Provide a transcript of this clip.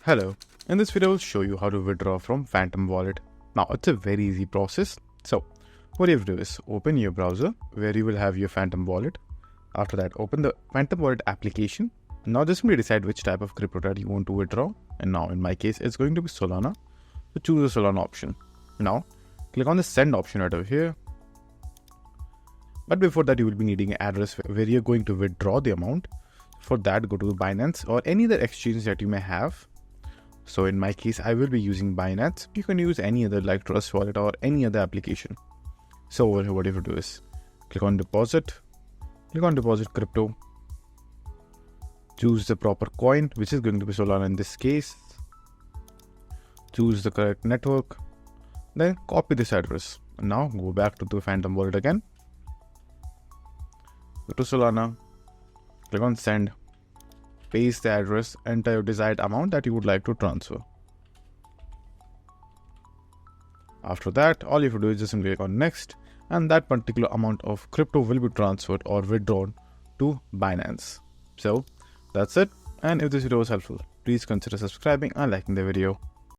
Hello, in this video I will show you how to withdraw from Phantom Wallet. Now it's a very easy process. So what you have to do is open your browser where you will have your Phantom Wallet. After that, open the Phantom Wallet application. Now just simply decide which type of crypto that you want to withdraw. And now in my case, it's going to be Solana. So choose the Solana option. Now click on the send option right over here. But before that, you will be needing an address where you're going to withdraw the amount. For that, go to Binance or any other exchange that you may have. So in my case, I will be using Binance. You can use any other like Trust Wallet or any other application. So what you have to do is click on deposit crypto, choose the proper coin, which is going to be Solana in this case, choose the correct network, then copy this address. And now go back to the Phantom Wallet again, go to Solana, click on send, paste the address, enter your desired amount that you would like to transfer. After that, all you have to do is just simply click on next, and that particular amount of crypto will be transferred or withdrawn to Binance. So that's it. And if this video was helpful, please consider subscribing and liking the video.